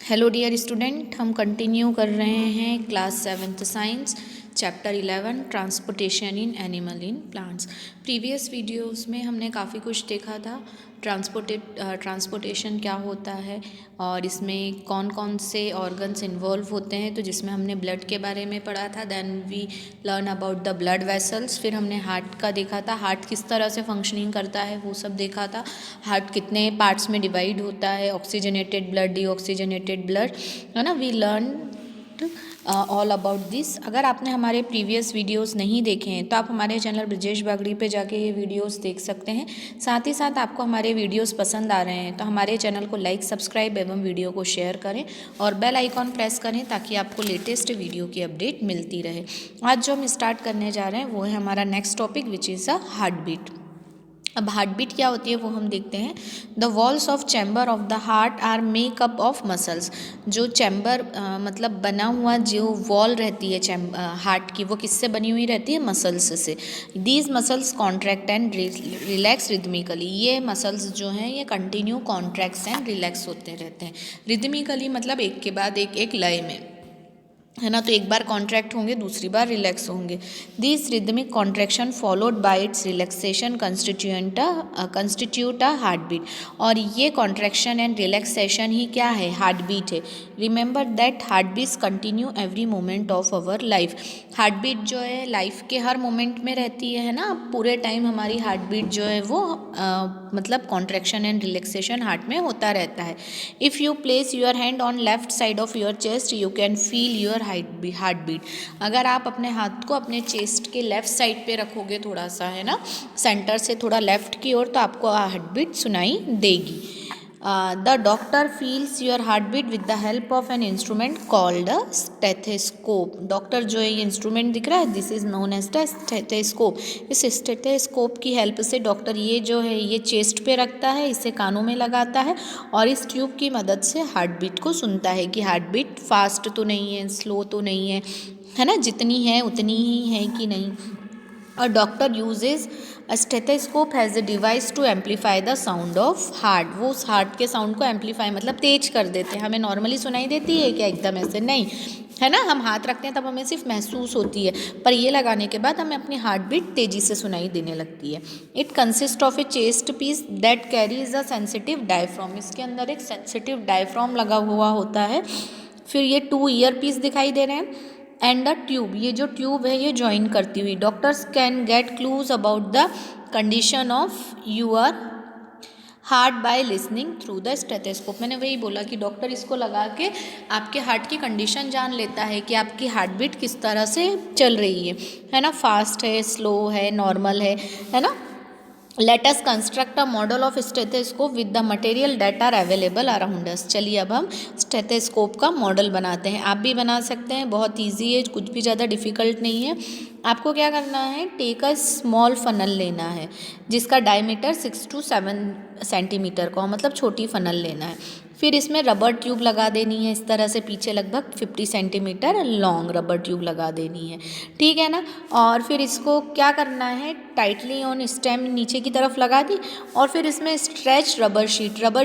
Hello dear student, हम continue कर रहे हैं class 7th science chapter 11 transportation in animal in plants. Previous videos में हमने काफ़ी कुछ देखा था। ट्रांसपोर्टेशन क्या होता है और इसमें कौन कौन से ऑर्गन्स इन्वॉल्व होते हैं, तो जिसमें हमने ब्लड के बारे में पढ़ा था। Then we learn about the blood vessels. फिर हमने हार्ट का देखा था, हार्ट किस तरह से फंक्शनिंग करता है वो सब देखा था। हार्ट कितने पार्ट्स में डिवाइड होता है, ऑक्सीजनेटेड ब्लड, डीऑक्सीजनेटेड ब्लड, है ना। We learn all about this. अगर आपने हमारे प्रीवियस वीडियोस नहीं देखे हैं तो आप हमारे चैनल ब्रजेश बागड़ी पे जाके ये वीडियोस देख सकते हैं। साथ ही साथ आपको हमारे वीडियोस पसंद आ रहे हैं तो हमारे चैनल को लाइक, सब्सक्राइब एवं वीडियो को शेयर करें और बेल आइकॉन प्रेस करें ताकि आपको लेटेस्ट वीडियो की अपडेट मिलती रहे। आज जो हम स्टार्ट करने जा रहे हैं वो है हमारा next topic which is a heart beat. अब हार्ट बीट क्या होती है वो हम देखते हैं। The walls of chamber of the heart are make up of muscles. जो चैम्बर मतलब बना हुआ जो वॉल रहती है हार्ट की, वो किससे बनी हुई रहती है? मसल्स से। These muscles contract and relax rhythmically. ये मसल्स जो हैं ये कंटिन्यू कॉन्ट्रैक्ट्स एंड रिलैक्स होते रहते हैं। रिदमिकली मतलब एक के बाद एक लय में, है ना। तो एक बार कॉन्ट्रैक्ट होंगे, दूसरी बार रिलैक्स होंगे। This rhythmic contraction followed by its relaxation constitute a heart beat. और ये कॉन्ट्रैक्शन एंड रिलैक्सेशन ही क्या है? हार्ट बीट है। Remember that heart beats continue every moment of our life. Heart beat जो है लाइफ के हर मोमेंट में रहती है ना। पूरे टाइम हमारी हार्ट बीट जो है वो मतलब कॉन्ट्रैक्शन एंड रिलैक्सेशन हार्ट में होता रहता है। If you place your hand on left side of your chest you can feel your heart beat. अगर आप अपने हाथ को अपने चेस्ट के लेफ्ट साइड पे रखोगे, थोड़ा सा, है ना, सेंटर से थोड़ा लेफ्ट की ओर, तो आपको हार्ट बीट सुनाई देगी। The doctor feels your heart beat with the help of an instrument called a stethoscope. Doctor जो है ये इंस्ट्रूमेंट दिख रहा है, this is known as the stethoscope. इस स्टेथोस्कोप की हेल्प से डॉक्टर ये जो है ये चेस्ट पे रखता है, इसे कानों में लगाता है और इस ट्यूब की मदद से हार्ट बीट को सुनता है कि हार्ट बीट फास्ट तो नहीं है, स्लो तो नहीं है ना, जितनी है उतनी ही है कि नहीं। और doctor uses stethoscope has a device to amplify the sound of heart. वो उस हार्ट के साउंड को एम्पलीफाई मतलब तेज कर देते हैं। हमें नॉर्मली सुनाई देती है क्या? एकदम ऐसे नहीं, है ना। हम हाथ रखते हैं तब हमें सिर्फ महसूस होती है, पर ये लगाने के बाद हमें अपनी हार्ट बीट तेजी से सुनाई देने लगती है। It consist of a chest piece that carries a sensitive diaphragm. इसके अंदर एक सेंसिटिव डायफ्राम लगा हुआ होता है। फिर ये 2 ईयर पीस दिखाई दे रहे हैं एंड द ट्यूब, ये जो ट्यूब है ये ज्वाइन करती हुई। Doctors can get clues about the condition of your heart by listening through the stethoscope. मैंने वही बोला कि डॉक्टर इसको लगा के आपके हार्ट की कंडीशन जान लेता है कि आपकी हार्ट बीट किस तरह से चल रही है ना, फास्ट है, स्लो है, नॉर्मल है ना। Let us construct a model of stethoscope with the material that are available around us। चलिए अब हम स्टेथोस्कोप का मॉडल बनाते हैं। आप भी बना सकते हैं, बहुत इजी है, कुछ भी ज़्यादा डिफ़िकल्ट नहीं है। आपको क्या करना है? टेक अ स्मॉल फनल लेना है जिसका डायमीटर 6 to 7 सेंटीमीटर का हो, मतलब छोटी फनल लेना है। फिर इसमें रबर ट्यूब लगा देनी है इस तरह से, पीछे लगभग 50 सेंटीमीटर लॉन्ग रबर ट्यूब लगा देनी है, ठीक है ना। और फिर इसको क्या करना है? टाइटली ऑन स्टेम नीचे की तरफ लगा दी और फिर इसमें स्ट्रेच रबर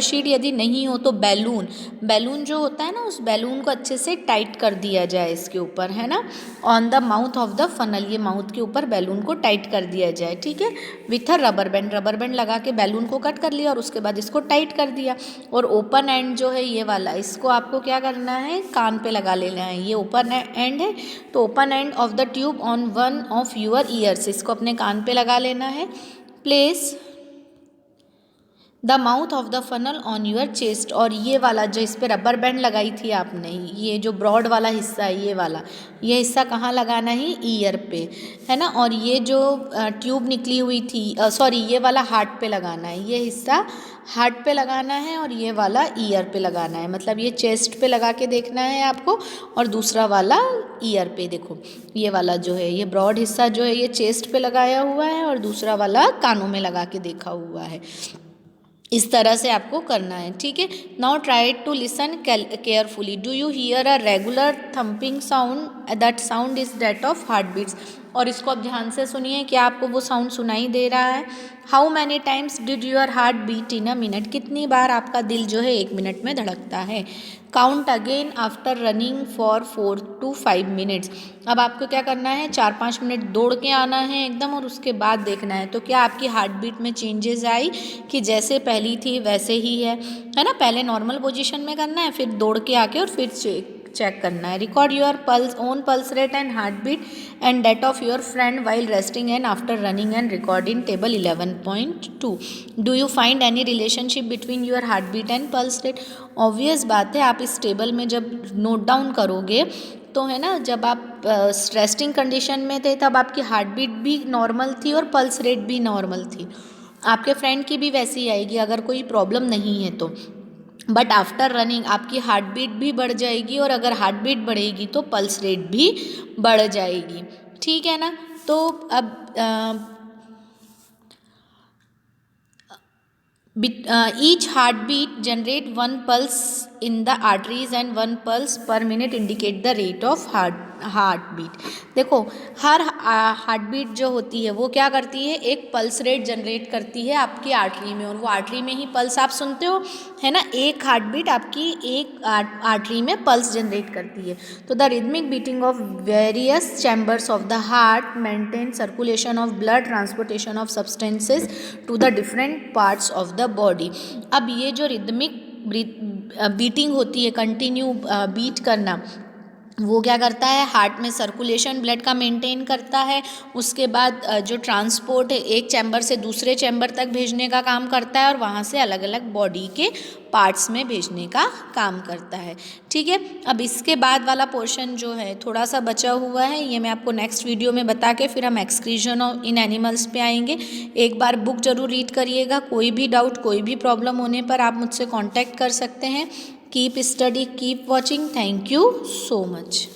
शीट यदि नहीं हो तो बैलून जो होता है ना, उस बैलून को अच्छे से टाइट कर दिया जाए इसके ऊपर, है ना। On the mouth of the funnel, ये माउथ के ऊपर बैलून को टाइट कर दिया जाए, ठीक है। विथ अ रबर बैंड लगा के बैलून को कट कर लिया और उसके बाद इसको टाइट कर दिया। और ओपन एंड जो है ये वाला, इसको आपको क्या करना है? कान पे लगा लेना है। ये ओपन एंड है तो open end of the tube on one of your ears, इसको अपने कान पे लगा लेना है। Place the mouth of the funnel on your chest. और ये वाला जो इस पर रबर बैंड लगाई थी आपने, ये जो ब्रॉड वाला हिस्सा है ये हिस्सा कहाँ लगाना है? ईयर पे, है ना। और ये जो ट्यूब निकली हुई थी, सॉरी, ये वाला हार्ट पे लगाना है, ये हिस्सा हार्ट पे लगाना है और ये वाला ईयर पे लगाना है। मतलब ये चेस्ट पे लगा के देखना है आपको और दूसरा वाला ईयर पे। देखो ये वाला जो है ये ब्रॉड हिस्सा जो है ये चेस्ट पे लगाया हुआ है और दूसरा वाला कानों में लगा के देखा हुआ है। इस तरह से आपको करना है, ठीक है। Now try to listen carefully. Do you hear a regular thumping sound? That sound is that of heart beats. और इसको आप ध्यान से सुनिए, क्या आपको वो साउंड सुनाई दे रहा है? How many times did your heart beat in a minute? कितनी बार आपका दिल जो है 1 मिनट में धड़कता है? Count again after running for 4 to 5 minutes. अब आपको क्या करना है, 4-5 मिनट दौड़ के आना है एकदम, और उसके बाद देखना है तो क्या आपकी हार्ट बीट में चेंजेस आई कि जैसे पहली थी वैसे ही है ना? पहले नॉर्मल पोजीशन में करना है, फिर दौड़ के आके और फिर चेक करना है। Record your pulse, own pulse rate and heart beat and date of your friend while resting and after running and record in table 11.2। Do you find any relationship between your heart beat and pulse rate? Obvious बात है, आप इस table में जब note down करोगे तो है ना, जब आप रेस्टिंग कंडीशन में थे तब आपकी हार्ट बीट भी नॉर्मल थी और पल्स रेट भी नॉर्मल थी। आपके फ्रेंड की भी वैसी ही आएगी अगर कोई प्रॉब्लम नहीं है तो। बट आफ्टर रनिंग आपकी हार्ट बीट भी बढ़ जाएगी, और अगर हार्ट बीट बढ़ेगी तो पल्स रेट भी बढ़ जाएगी। ठीक है ना? तो अब each heartbeat generate one pulse in the arteries and 1 pulse per minute indicate the rate of heart beat. देखो, हर हार्ट बीट जो होती है वो क्या करती है, एक पल्स रेट जनरेट करती है आपकी आर्टरी में, और वो आर्टरी में ही पल्स आप सुनते हो, है ना? एक हार्ट बीट आपकी एक आर्टरी में पल्स जनरेट करती है। तो the rhythmic beating of various chambers of the heart maintain circulation of blood, transportation of substances to the different parts of the body. अब ये जो रिदमिक बीटिंग होती है, कंटिन्यू बीट करना, वो क्या करता है, हार्ट में सर्कुलेशन ब्लड का मेंटेन करता है। उसके बाद जो ट्रांसपोर्ट है एक चैम्बर से दूसरे चैम्बर तक भेजने का काम करता है, और वहाँ से अलग अलग बॉडी के पार्ट्स में भेजने का काम करता है। ठीक है, अब इसके बाद वाला पोर्शन जो है थोड़ा सा बचा हुआ है, ये मैं आपको नेक्स्ट वीडियो में बता के फिर हम एक्सक्रीजन इन एनिमल्स पे आएंगे। एक बार बुक जरूर रीड करिएगा। कोई भी डाउट, कोई भी प्रॉब्लम होने पर आप मुझसे कॉन्टैक्ट कर सकते हैं। Keep study, keep watching. Thank you so much.